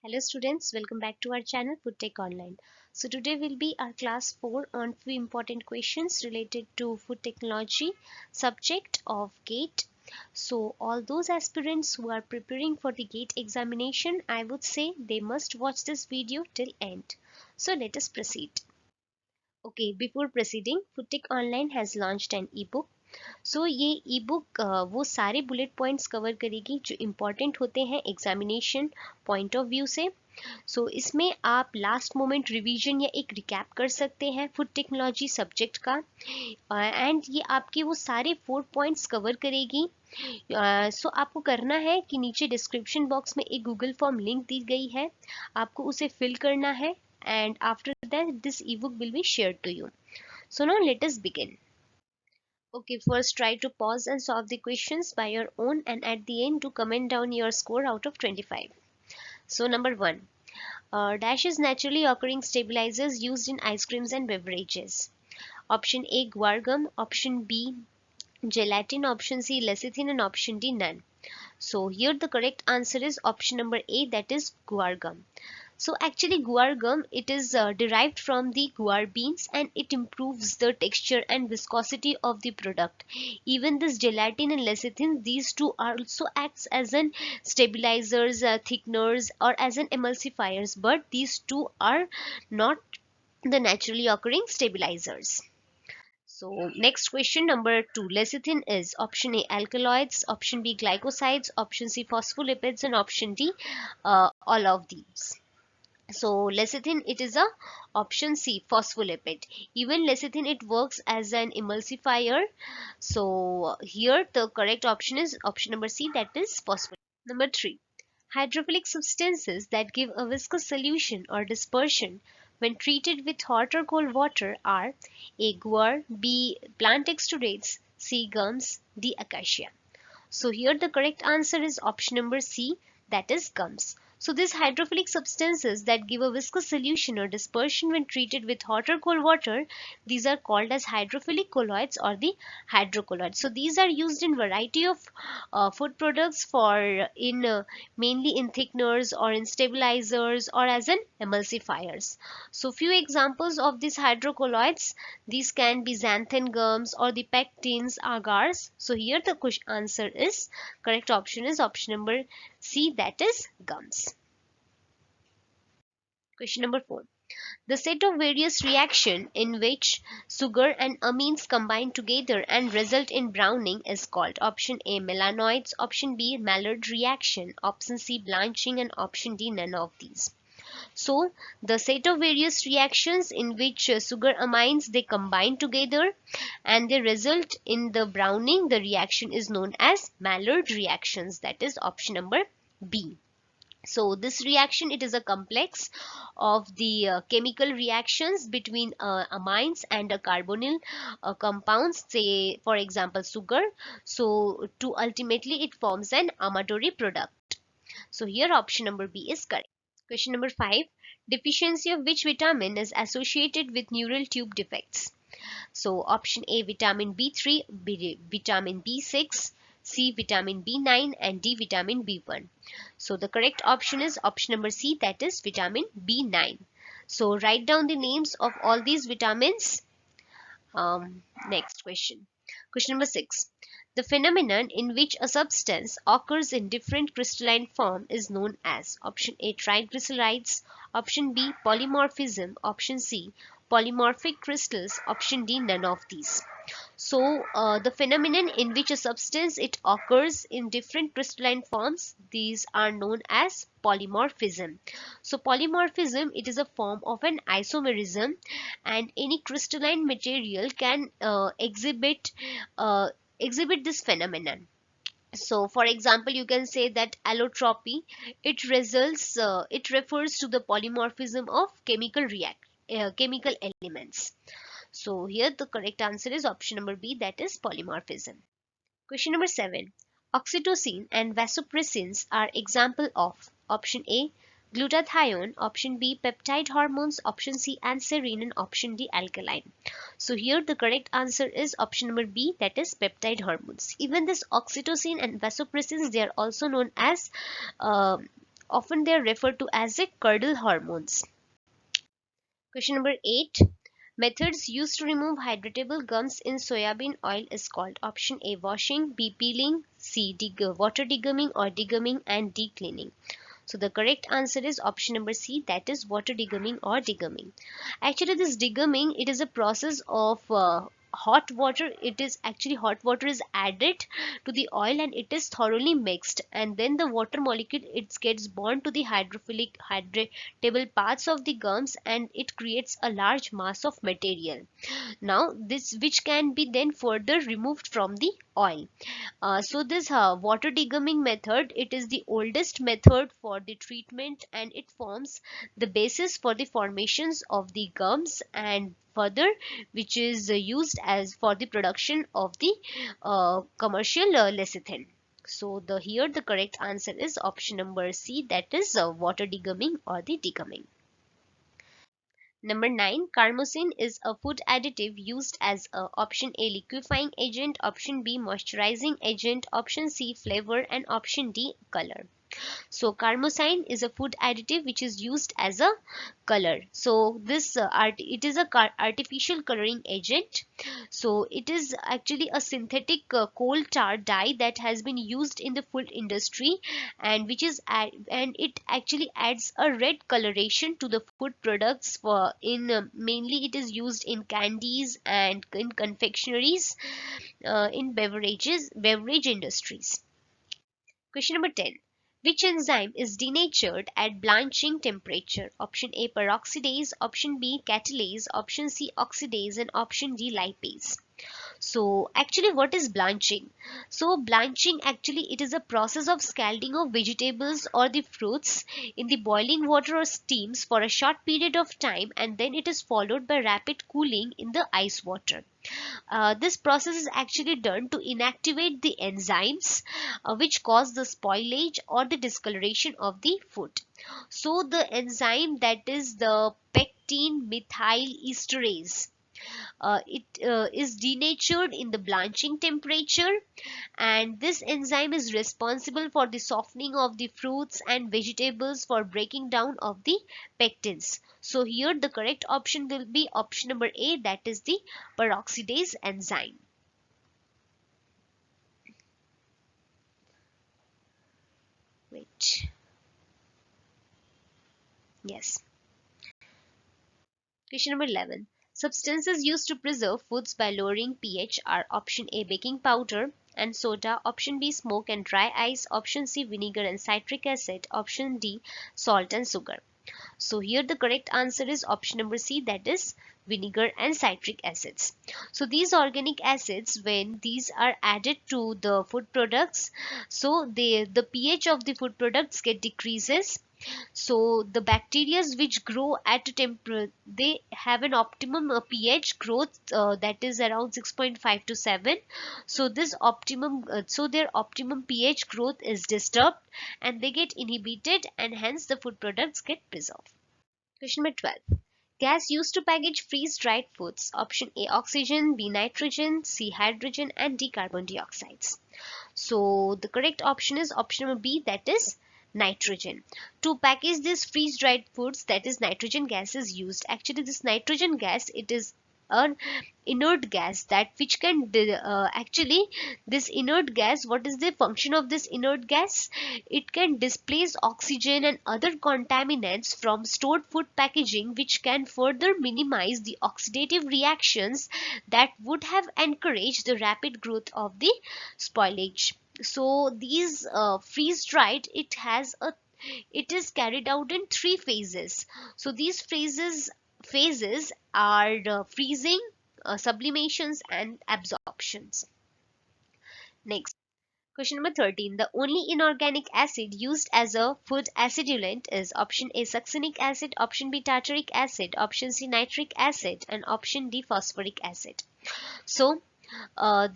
Hello students, welcome back to our channel FoodTech Online. So today will be our class 4 on few important questions related to food technology subject of GATE. So all those aspirants who are preparing for the GATE examination, I would say they must watch this video till end. So let us proceed. Okay, before proceeding, FoodTech Online has launched an ebook. सो ये ई book वो सारे bullet points cover करेगी जो important होते हैं examination point of view से। इसमें आप लास्ट मोमेंट रिवीजन या एक रिकैप कर सकते हैं फूड टेक्नोलॉजी सब्जेक्ट का एंड ये आपके वो सारे 4 पॉइंट्स कवर करेगी। आपको करना है कि नीचे डिस्क्रिप्शन बॉक्स में एक गूगल फॉर्म लिंक दी गई है, आपको उसे फिल करना है and after that this e book will be shared to you. So now let us begin. Okay, first try to pause and solve the questions by your own and at the end to comment down your score out of 25. So number 1. Dash is naturally occurring stabilizers used in ice creams and beverages. Option A guar gum, option B gelatin, option C lecithin and option D none. So here the correct answer is option number A, that is guar gum. So actually guar gum, it is derived from the guar beans and it improves the texture and viscosity of the product. Even this gelatin and lecithin, these two also acts as an stabilizers, thickeners or as an emulsifiers, but these two are not the naturally occurring stabilizers. So next question number 2. Lecithin is option A alkaloids, option B glycosides, option C phospholipids and option D all of these. So lecithin, it is a option C phospholipid. Even lecithin, it works as an emulsifier. So here the correct option is option number C, that is phospholipid. Number 3. Hydrophilic substances that give a viscous solution or dispersion when treated with hot or cold water are A guar, B plant exudates, C gums, D acacia. So here the correct answer is option number C, that is gums. So these hydrophilic substances that give a viscous solution or dispersion when treated with hot or cold water, these are called as hydrophilic colloids or the hydrocolloids. So these are used in variety of food products for mainly in thickeners or in stabilizers or as an emulsifiers. So few examples of these hydrocolloids, these can be xanthan gums or the pectins, agars. So here the answer is correct option is option number C, that is gums. Question number 4. The set of various reactions in which sugar and amines combine together and result in browning is called option A melanoids, option B Maillard reaction, option C blanching and option D none of these. So the set of various reactions in which sugar amines they combine together and they result in the browning, the reaction is known as Maillard reactions, that is option number B. So this reaction, it is a complex of the chemical reactions between amines and carbonyl compounds, say for example sugar. So to ultimately it forms an amatory product. So here option number B is correct. Question number 5. Deficiency of which vitamin is associated with neural tube defects? So option A vitamin B3, vitamin B6, C vitamin B9 and D vitamin B1. So the correct option is option number C, that is vitamin B9. So write down the names of all these vitamins. Next question. Question number 6. The phenomenon in which a substance occurs in different crystalline form is known as option A triglycerides, option B polymorphism, option C polymorphic crystals, option D none of these. So the phenomenon in which a substance it occurs in different crystalline forms, these are known as polymorphism. So polymorphism, it is a form of an isomerism and any crystalline material can exhibit this phenomenon. So for example you can say that allotropy, it refers to the polymorphism of chemical elements. So here the correct answer is option number B, that is polymorphism. Question number 7. Oxytocin and vasopressins are example of option A glutathione, option B peptide hormones, option C anserine and option D alkaline. So here the correct answer is option number B, that is peptide hormones. Even this oxytocin and vasopressins, they are also known as Often they are referred to as a curdle hormones. Question number 8. Methods used to remove hydratable gums in soybean oil is called option A washing, B peeling, C water degumming or degumming, and D cleaning. So the correct answer is option number C, that is water degumming or degumming. Actually this degumming, it is a process of hot water. It is actually hot water is added to the oil and it is thoroughly mixed, and then the water molecule it gets bond to the hydrophilic hydratable parts of the gums and it creates a large mass of material. Now this which can be then further removed from the oil. So this water degumming method, it is the oldest method for the treatment and it forms the basis for the formations of the gums and further which is used as for the production of the commercial lecithin. So the here the correct answer is option number C, that is water degumming or the degumming. Number 9, carmosin is a food additive used as a option A liquefying agent, option B moisturizing agent, option C flavor, and option D color. So carmosine is a food additive which is used as a color. So this it is a artificial coloring agent. So it is actually a synthetic coal tar dye that has been used in the food industry and which is and it actually adds a red coloration to the food products for in mainly it is used in candies and in confectionaries, in beverage industries. Question number 10. Which enzyme is denatured at blanching temperature? Option A peroxidase, option B catalase, option C oxidase, and option D lipase. So actually what is blanching? So blanching actually it is a process of scalding of vegetables or the fruits in the boiling water or steams for a short period of time and then it is followed by rapid cooling in the ice water. This process is actually done to inactivate the enzymes which cause the spoilage or the discoloration of the food. So the enzyme that is the pectin methyl esterase, it is denatured in the blanching temperature and this enzyme is responsible for the softening of the fruits and vegetables for breaking down of the pectins. So here the correct option will be option number A, that is the peroxidase enzyme. Wait. Yes. Question number 11. Substances used to preserve foods by lowering pH are option A baking powder and soda, option B smoke and dry ice, option C vinegar and citric acid, option D salt and sugar. So here the correct answer is option number C, that is vinegar and citric acids. So these organic acids when these are added to the food products, so the pH of the food products get decreases. So the bacteria which grow at a temperature, they have an optimum pH growth that is around 6.5 to 7. So this optimum so their optimum pH growth is disturbed and they get inhibited and hence the food products get preserved. Question number 12. Gas used to package freeze-dried foods. Option A oxygen, B nitrogen, C hydrogen, and D carbon dioxides. So the correct option is option number B, that is nitrogen. To package these freeze-dried foods, that is nitrogen gas is used. Actually this nitrogen gas, it is an inert gas that which can actually this inert gas, what is the function of this inert gas? It can displace oxygen and other contaminants from stored food packaging which can further minimize the oxidative reactions that would have encouraged the rapid growth of the spoilage. So these freeze dried, it is carried out in three phases. So these phases are freezing, sublimations, and absorptions. Next, question number 13. The only inorganic acid used as a food acidulant is option A succinic acid, option B tartaric acid, option C nitric acid, and option D phosphoric acid. So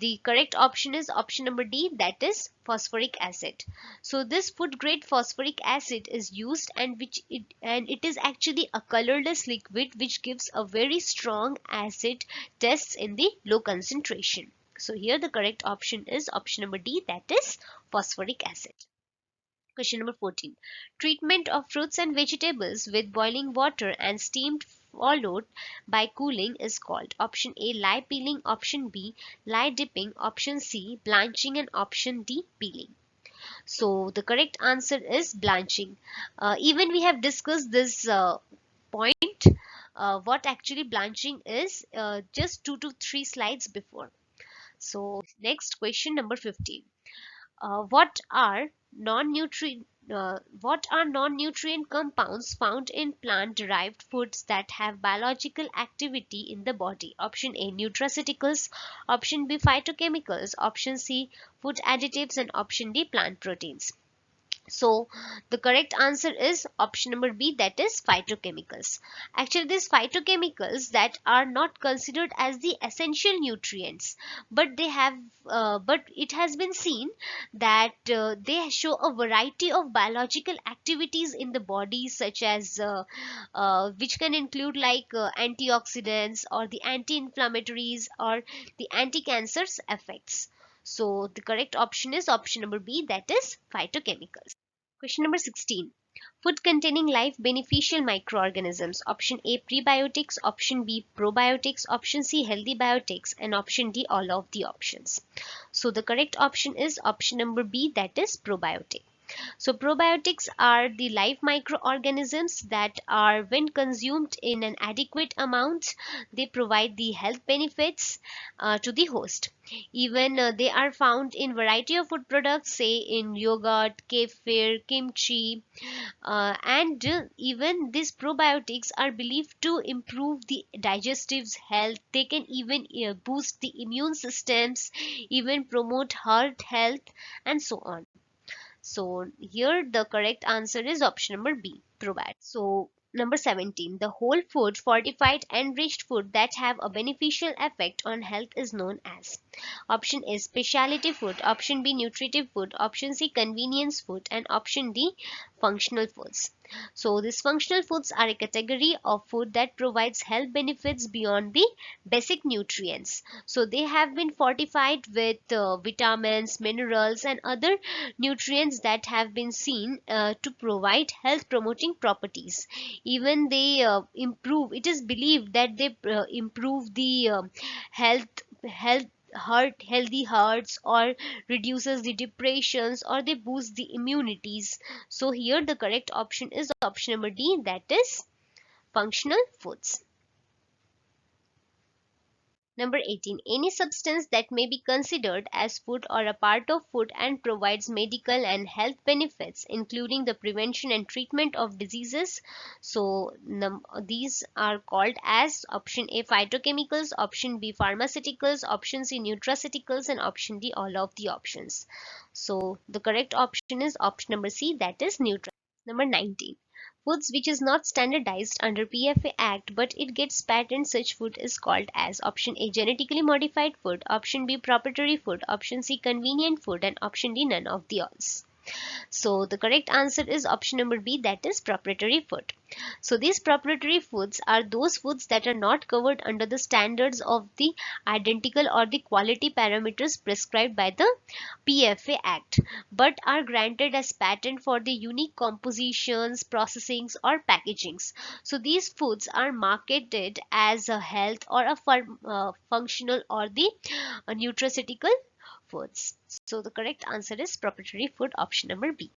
the correct option is option number D, that is phosphoric acid. So this food grade phosphoric acid is used and it is actually a colorless liquid which gives a very strong acid tests in the low concentration. So here the correct option is option number D, that is phosphoric acid. Question number 14. Treatment of fruits and vegetables with boiling water and steamed followed by cooling is called option A lye peeling, option B lye dipping, option C blanching, and option D peeling. So the correct answer is blanching. Even we have discussed this point, what actually blanching is, just 2 to 3 slides before. So next question number 15. What are non-nutrient non-nutrient compounds found in plant-derived foods that have biological activity in the body? Option A nutraceuticals, option B phytochemicals, option C food additives, and option D plant proteins. So the correct answer is option number B, that is phytochemicals. Actually, these phytochemicals that are not considered as the essential nutrients, but but it has been seen that they show a variety of biological activities in the body, such as which can include like antioxidants or the anti-inflammatories or the anti-cancers effects. So the correct option is option number B, that is phytochemicals. Question number 16. Food containing live beneficial microorganisms. Option A prebiotics, option B probiotics, option C healthy biotics, and option D all of the options. So the correct option is option number B, that is probiotic. So probiotics are the live microorganisms that are, when consumed in an adequate amount, they provide the health benefits to the host. Even they are found in variety of food products, say in yogurt, kefir, kimchi, and even these probiotics are believed to improve the digestive health. They can even boost the immune systems, even promote heart health, and so on. So here the correct answer is option number B, probiotics. So number 17, the whole food, fortified, enriched food that have a beneficial effect on health is known as option A specialty food, option B nutritive food, option C convenience food, and option D functional foods. So these functional foods are a category of food that provides health benefits beyond the basic nutrients. So they have been fortified with vitamins, minerals, and other nutrients that have been seen to provide health promoting properties. Even they improve, it is believed that they improve the health health healthy hearts, or reduces the depressions, or they boost the immunities. So here the correct option is option number D, that is functional foods. Number 18. Any substance that may be considered as food or a part of food and provides medical and health benefits, including the prevention and treatment of diseases. So these are called as option A phytochemicals, option B pharmaceuticals, option C nutraceuticals, and option D all of the options. So the correct option is option number C, that is nutraceuticals. Number 19. Foods which is not standardized under PFA Act but it gets patent, such food is called as option A genetically modified food, option B proprietary food, option C convenient food, and option D none of the alls. So the correct answer is option number B, that is proprietary food. So these proprietary foods are those foods that are not covered under the standards of the identical or the quality parameters prescribed by the PFA Act, but are granted as patent for the unique compositions, processings, or packagings. So these foods are marketed as a health or a functional or the nutraceutical foods. So the correct answer is proprietary food, option number B.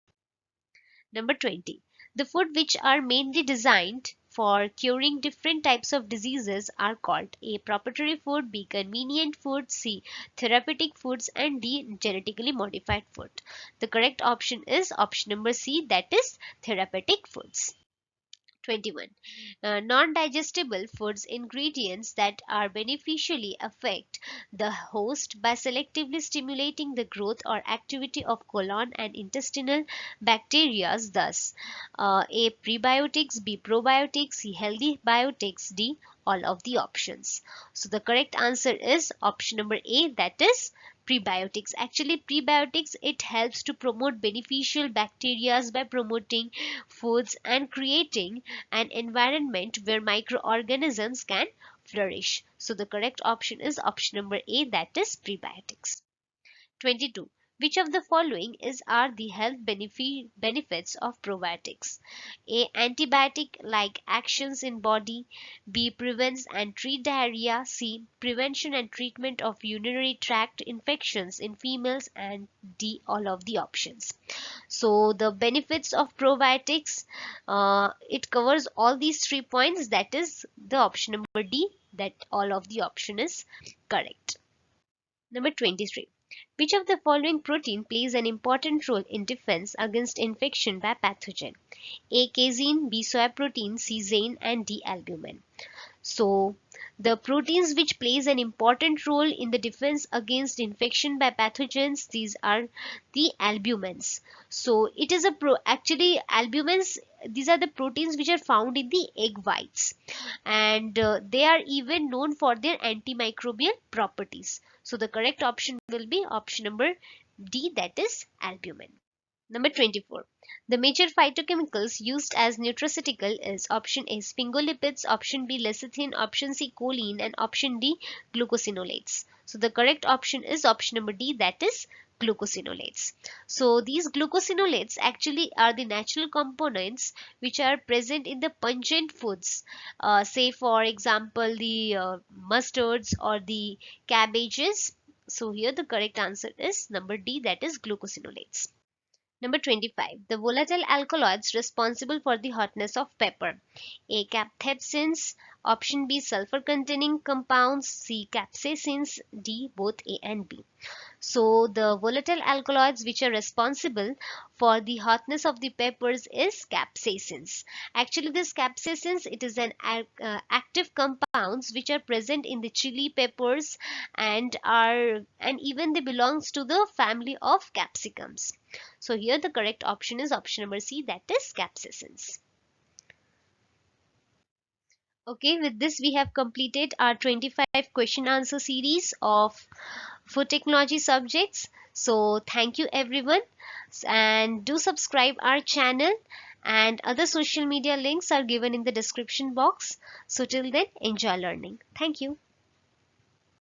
Number 20. The food which are mainly designed for curing different types of diseases are called A proprietary food, B convenient food, C therapeutic foods, and D genetically modified food. The correct option is option number C, that is therapeutic foods. 21. Non-digestible foods ingredients that are beneficially affect the host by selectively stimulating the growth or activity of colon and intestinal bacteria, thus A prebiotics, B probiotics, C healthy biotics, D all of the options. So the correct answer is option number A, that is prebiotics. Actually prebiotics, it helps to promote beneficial bacteria by promoting foods and creating an environment where microorganisms can flourish. So the correct option is option number A, that is prebiotics. 22. Which of the following are the health benefits of probiotics? A. Antibiotic like actions in body. B. Prevents and treat diarrhea. C. Prevention and treatment of urinary tract infections in females. And D. All of the options. So the benefits of probiotics, it covers all these 3 points. That is the option number D, that all of the option is correct. Number 23. Which of the following protein plays an important role in defense against infection by pathogen? A. Casein, B. Soy protein, C. Zein, and D. Albumin. So the proteins which plays an important role in the defense against infection by pathogens, these are the albumins. So it is actually albumins, these are the proteins which are found in the egg whites, and they are even known for their antimicrobial properties. So the correct option will be option number D, that is albumin. Number 24. The major phytochemicals used as nutraceutical is option A sphingolipids, option B lecithin, option C choline, and option D glucosinolates. So the correct option is option number D, that is glucosinolates. So these glucosinolates actually are the natural components which are present in the pungent foods, say for example the mustards or the cabbages. So here the correct answer is number D, that is glucosinolates. Number 25. The volatile alkaloids responsible for the hotness of pepper. A. Capsaicins. Option B. Sulfur containing compounds. C. Capsaicins. D. Both A and B. So the volatile alkaloids which are responsible for the hotness of the peppers is capsaicins. Actually this capsaicins, it is an active compounds which are present in the chili peppers and even they belongs to the family of capsicums. So here the correct option is option number C, that is capsaicins. Okay, with this we have completed our 25 question answer series of food technology subjects. So thank you everyone, and do subscribe our channel, and other social media links are given in the description box. So till then, enjoy learning. Thank you.